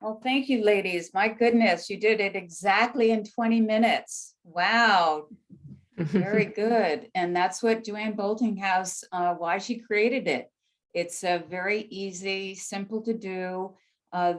Well, thank you, ladies. My goodness, you did it exactly in 20 minutes. Wow, very good. And that's what Joanne Boltinghouse, why she created it. It's a very easy, simple to do.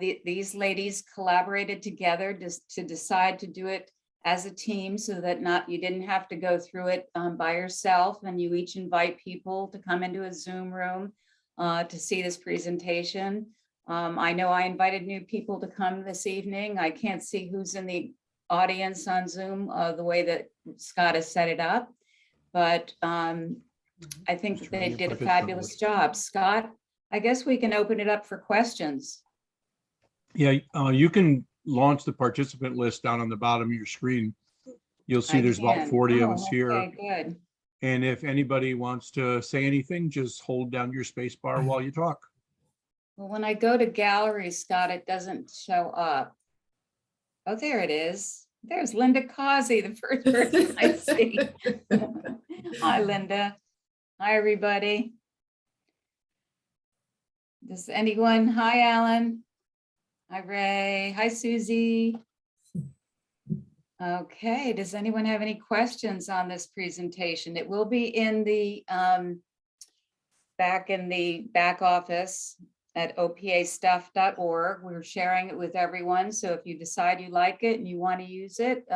These ladies collaborated together to decide to do it as a team so that you didn't have to go through it by yourself, and you each invite people to come into a Zoom room to see this presentation. I know I invited new people to come this evening. I can't see who's in the audience on Zoom the way that Scott has set it up, but I think that they did a fabulous job. Scott, I guess we can open it up for questions. Yeah, you can launch the participant list down on the bottom of your screen. You'll see there's about 40 of us here. Okay, good. And if anybody wants to say anything, just hold down your space bar while you talk. Well, when I go to gallery, Scott, it doesn't show up. Oh, there it is. There's Linda Causey, the first person I see. Hi, Linda. Hi, everybody. Does anyone? Hi, Alan. Hi, Ray. Hi, Susie. Okay, does anyone have any questions on this presentation? It will be in the back office at opastuff.org. We're sharing it with everyone. So if you decide you like it and you want to use it,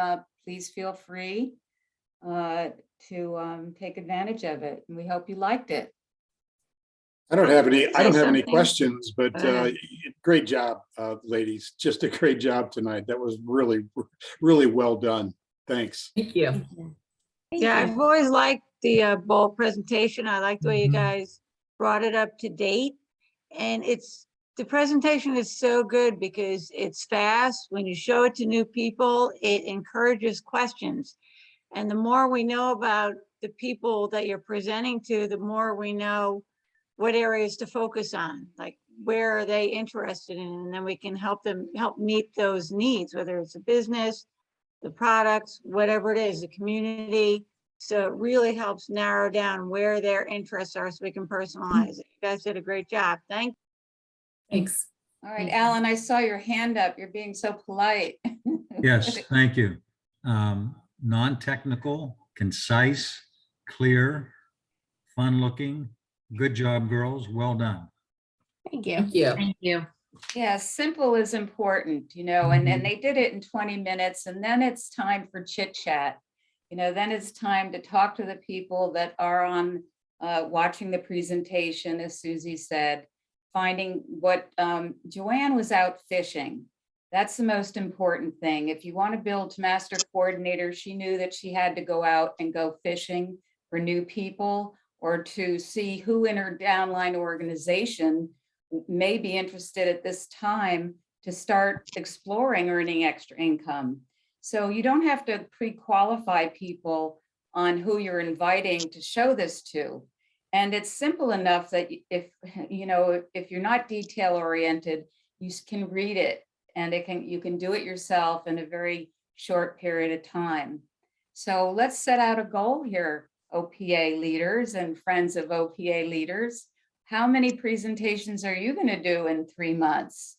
please feel free to take advantage of it. And we hope you liked it. I don't have any questions, but great job, ladies. Just a great job tonight. That was really, really well done. Thanks. Thank you. Yeah, I've always liked the bold presentation. I like the way you guys brought it up to date. And the presentation is so good because it's fast. When you show it to new people, it encourages questions. And the more we know about the people that you're presenting to, the more we know what areas to focus on, like where are they interested in, and then we can help meet those needs, whether it's a business, the products, whatever it is, the community. So it really helps narrow down where their interests are so we can personalize it. You guys did a great job. Thanks. All right, Alan, I saw your hand up. You're being so polite. Yes, thank you. Non-technical, concise, clear, fun looking. Good job, girls. Well done. Thank you. Thank you. Thank you. Yeah, simple is important, and they did it in 20 minutes, and then it's time for chit chat. Then it's time to talk to the people that are on watching the presentation, as Susie said, finding what Joanne was out fishing. That's the most important thing. If you want to build to master coordinator, she knew that she had to go out and go fishing for new people, or to see who in her downline organization may be interested at this time to start exploring earning extra income. So you don't have to pre-qualify people on who you're inviting to show this to. And it's simple enough that if you're not detail oriented, you can read it, and you can do it yourself in a very short period of time. So let's set out a goal here, OPA leaders and friends of OPA leaders. How many presentations are you going to do in 3 months?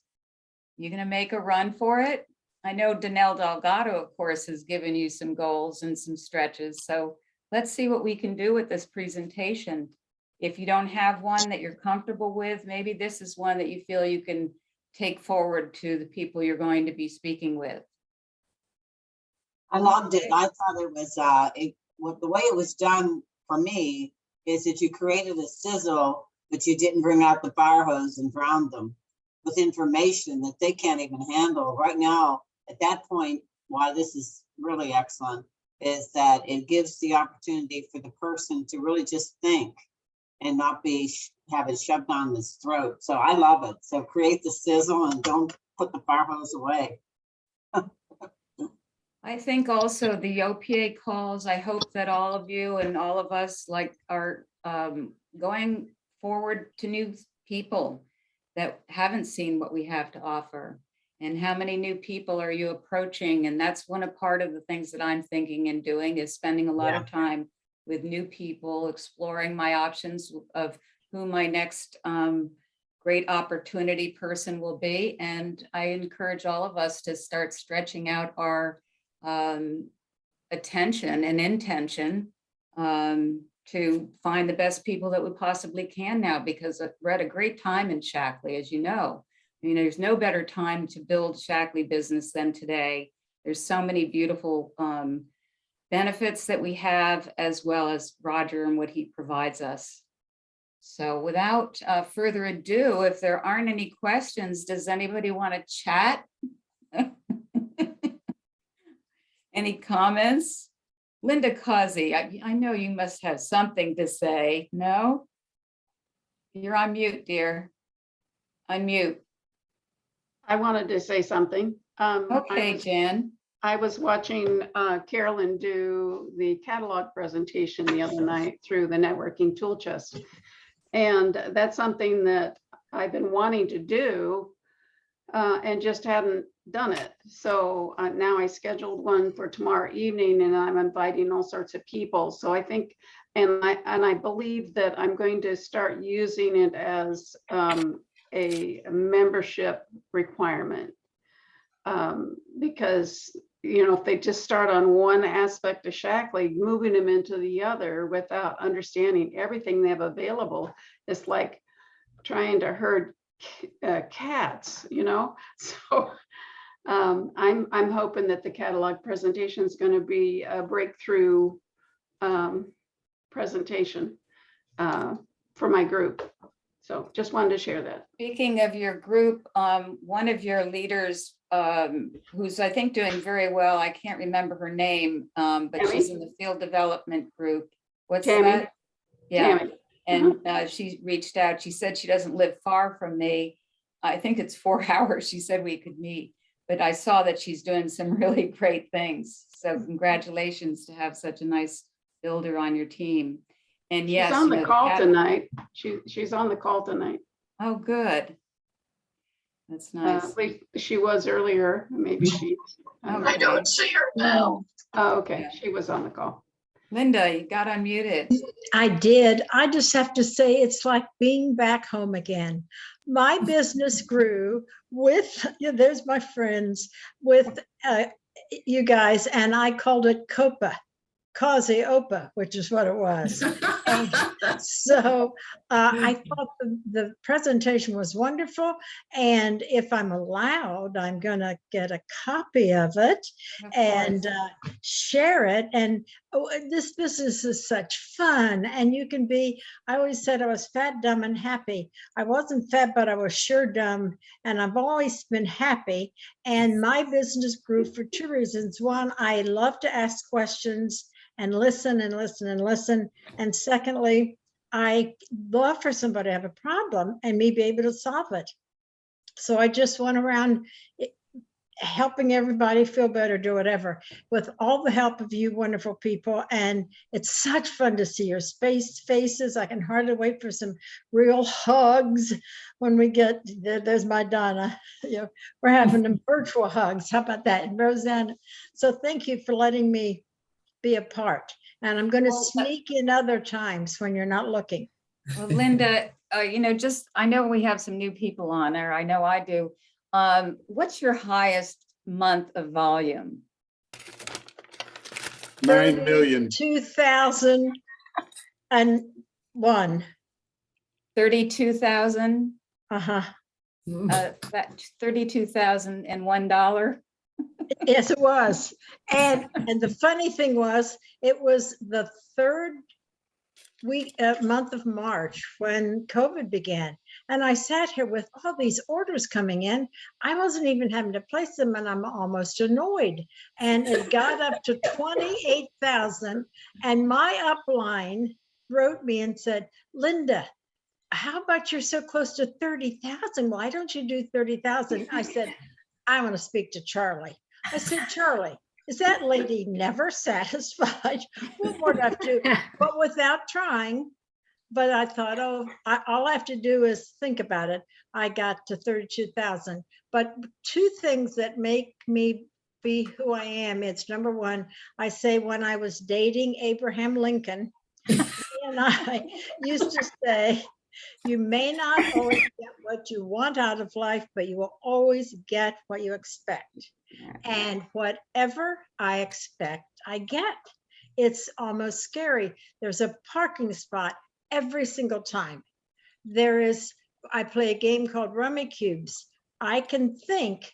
You going to make a run for it? I know Danelle Delgado, of course, has given you some goals and some stretches. So let's see what we can do with this presentation. If you don't have one that you're comfortable with, maybe this is one that you feel you can take forward to the people you're going to be speaking with. I loved it. I thought it was the way it was done for me is that you created a sizzle, but you didn't bring out the fire hose and drown them with information that they can't even handle right now. At that point, why this is really excellent is that it gives the opportunity for the person to really just think and not have it shoved down his throat. So I love it. So create the sizzle and don't put the fire hose away. I think also the OPA calls, I hope that all of you and all of us are going forward to new people that haven't seen what we have to offer. And how many new people are you approaching? And that's part of the things that I'm thinking and doing is spending a lot of time with new people, exploring my options of who my next great opportunity person will be. And I encourage all of us to start stretching out our attention and intention to find the best people that we possibly can now, because we're at a great time in Shackley, as you know. I mean, there's no better time to build Shackley business than today. There's so many beautiful benefits that we have, as well as Roger and what he provides us. So without further ado, if there aren't any questions, does anybody want to chat? Any comments? Linda Causey, I know you must have something to say. No? You're on mute, dear. Unmute. I wanted to say something. Okay, Jan. I was watching Carolyn do the catalog presentation the other night through the networking tool chest. And that's something that I've been wanting to do and just hadn't done it. So now I scheduled one for tomorrow evening, and I'm inviting all sorts of people. So I think, and I believe that I'm going to start using it as a membership requirement. Because, you know, if they just start on one aspect of Shackley, moving them into the other without understanding everything they have available, it's like trying to herd cats, you know? So I'm hoping that the catalog presentation is going to be a breakthrough presentation for my group. So just wanted to share that. Speaking of your group, one of your leaders, who's I think doing very well, I can't remember her name, but Tammy? she's in the field development group. What's Tammy? that? Yeah, Tammy. and she reached out. She said she doesn't live far from me. I think it's 4 hours. She said we could meet, but I saw that she's doing some really great things. So congratulations to have such a nice builder on your team. And yes, She's on you the know, call tonight. She's on the call tonight. Oh, good. That's nice. At least she was earlier. Maybe she. I don't see her now. Oh, okay. Yeah. She was on the call. Linda, you got unmuted. I did. I just have to say it's like being back home again. My business grew with, there's my friends, with you guys, and I called it COPA, Causey OPA, which is what it was. And so I thought the presentation was wonderful. And if I'm allowed, I'm going to get a copy of it and share it. And this business is such fun. And you can be, I always said I was fat, dumb, and happy. I wasn't fat, but I was sure dumb. And I've always been happy. And my business grew for two reasons. One, I love to ask questions and listen and listen and listen. And secondly, I love for somebody to have a problem and me be able to solve it. So I just went around helping everybody feel better, do whatever, with all the help of you wonderful people. And it's such fun to see your faces. I can hardly wait for some real hugs when we get there. There's my Donna. You know, we're having them virtual hugs. How about that? And Roseanne. So thank you for letting me be a part. And I'm going to sneak in other times when you're not looking. Well, Linda, you know, just, I know we have some new people on there. I know I do. What's your highest month of volume? 9 million. 2001. 32,000? Uh-huh. That $32,001? Yes, it was. And the funny thing was, it was the third month of March when COVID began. And I sat here with all these orders coming in. I wasn't even having to place them, and I'm almost annoyed. And it got up to 28,000. And my upline wrote me and said, Linda, how about you're so close to 30,000? Why don't you do 30,000? I said, I want to speak to Charlie. I said, Charlie, is that lady never satisfied? What more do I have to do? But without trying, but I thought, oh, all I have to do is think about it. I got to 32,000. But two things that make me be who I am, it's number one, I say when I was dating Abraham Lincoln, he and I used to say, You may not always get what you want out of life, but you will always get what you expect. And whatever I expect, I get. It's almost scary. There's a parking spot every single time. I play a game called Rummy Cubes. I can think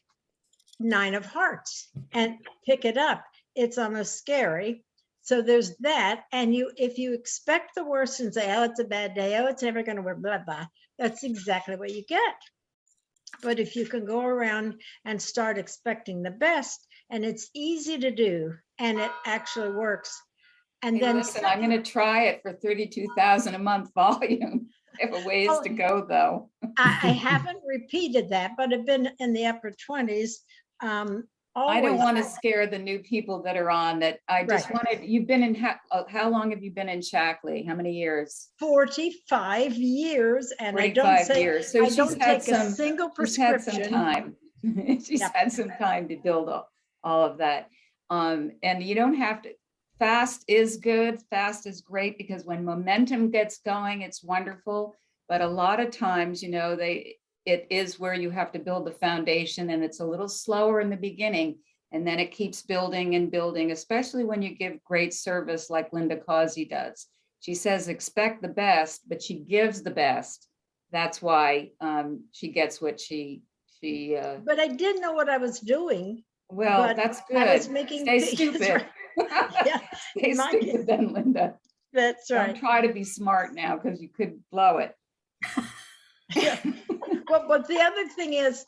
9 of hearts and pick it up. It's almost scary. So there's that. And if you expect the worst and say, oh, it's a bad day, oh, it's never going to work, blah, blah, that's exactly what you get. But if you can go around and start expecting the best, and it's easy to do, and it actually works. And Hey, then listen, I'm going to try it for 32,000 a month volume. I have a ways Oh, to go, though. I haven't repeated that, but I've been in the upper 20s. I don't Always want to scare the new people that are on that. I just Right. wanted, you've been in, how long have you been in Shackley? How many years? 45 years, and I don't 45 say, years. So I she's don't had take a some, single she's had some prescription. time. She's Yep. had some time to build all of that. And you don't have to, fast is good. Fast is great because when momentum gets going, it's wonderful. But a lot of times, it is where you have to build the foundation, and it's a little slower in the beginning. And then it keeps building and building, especially when you give great service like Linda Causey does. She says, expect the best, but she gives the best. That's why she gets what she. But I didn't know what I was doing. Well, but that's I was good. making Stay that's stupid. right. Yeah, Stay in my stupid case. then, Linda. That's Don't right. try to be smart now because you could blow it. Yeah. But the other thing is,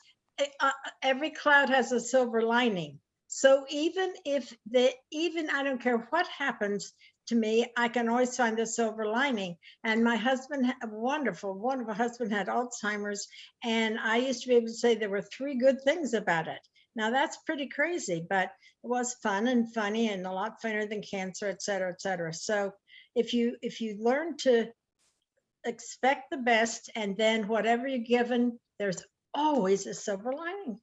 every cloud has a silver lining. So even I don't care what happens to me, I can always find a silver lining. And my husband, wonderful husband, had Alzheimer's, and I used to be able to say there were 3 good things about it. Now that's pretty crazy, but it was fun and funny and a lot funnier than cancer, et cetera, et cetera. So if you learn to expect the best, and then whatever you're given, there's always a silver lining.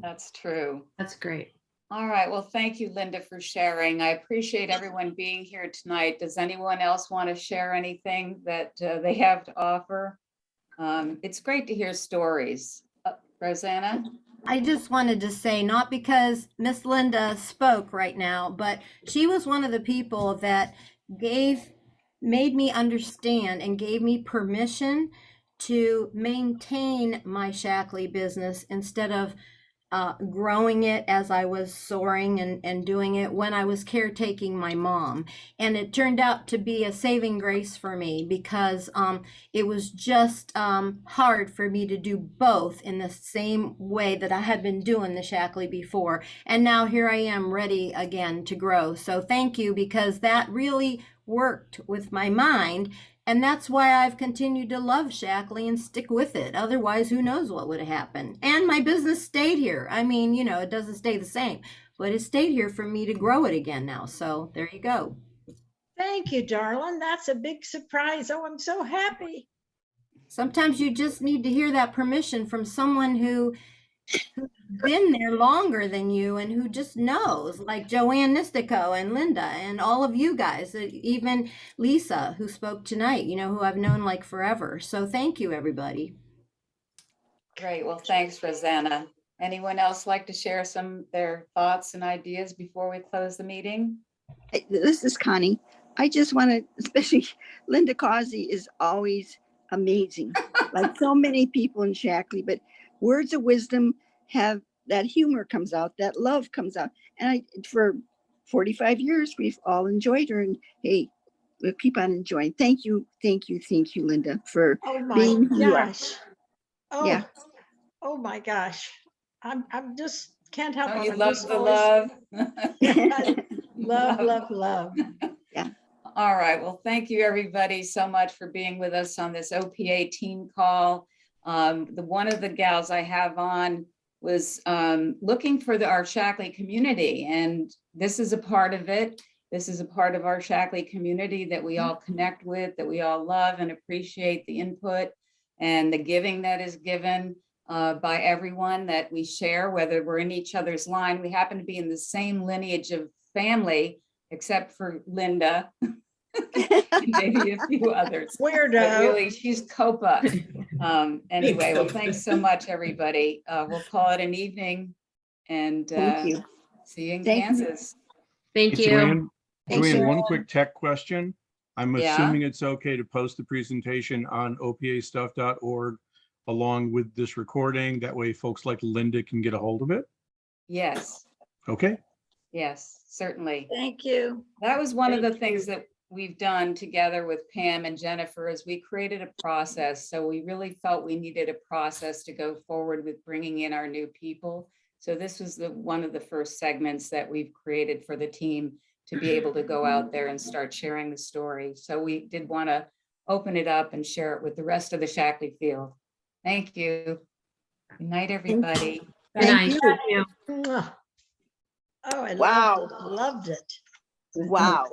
That's true. That's great. All right. Well, thank you, Linda, for sharing. I appreciate everyone being here tonight. Does anyone else want to share anything that they have to offer? It's great to hear stories. Rosanna? I just wanted to say, not because Miss Linda spoke right now, but she was one of the people that made me understand and gave me permission to maintain my Shackley business instead of growing it as I was soaring and doing it when I was caretaking my mom. And it turned out to be a saving grace for me because it was just hard for me to do both in the same way that I had been doing the Shackley before. And now here I am ready again to grow. So thank you, because that really worked with my mind. And that's why I've continued to love Shackley and stick with it. Otherwise, who knows what would have happened. And my business stayed here. I mean, it doesn't stay the same, but it stayed here for me to grow it again now. So there you go. Thank you, darling. That's a big surprise. Oh, I'm so happy. Sometimes you just need to hear that permission from someone who's been there longer than you and who just knows, like Joanne Nistico and Linda and all of you guys, even Lisa, who spoke tonight, who I've known like forever. So thank you, everybody. Great. Well, thanks, Rosanna. Anyone else like to share their thoughts and ideas before we close the meeting? This is Connie. I just want to, especially Linda Causey is always amazing, like so many people in Shackley, but words of wisdom have that humor comes out, that love comes out. And for 45 years, we've all enjoyed her, and hey, we'll keep on enjoying. Thank you, Linda, for being who you are. Oh, yeah. Oh my gosh. I'm just can't help it. You I'm love just the always- love. love. Yeah. All right. Well, thank you everybody so much for being with us on this OPA team call. One of the gals I have on was looking for our Shackley community, and this is a part of it. This is a part of our Shackley community that we all connect with, that we all love and appreciate the input and the giving that is given by everyone that we share, whether we're in each other's line. We happen to be in the same lineage of family, except for Linda. Maybe a few others. But Weirdo. really, she's Copa. Anyway, well, thanks so much, everybody. We'll call it an evening and Thank you. see you in Thank you. Kansas. Thank Hey, you. Joanne, Thanks, Joanne, one Joanne. quick tech question. I'm Yeah. assuming it's okay to post the presentation on opastuff.org along with this recording. That way folks like Linda can get a hold of it. Yes, Okay. yes, certainly. Thank you. That was one of the Thank things that we've done together with Pam and Jennifer is we created a process. So we really felt we needed a process to go forward with bringing in our new people. So this was one of the first segments that we've created for the team to be able to go out there and start sharing the story. So we did want to open it up and share it with the rest of the Shackley field. Thank you. Good night, everybody. Good night. Thank you. Mwah. Oh, I Wow. loved it. Wow.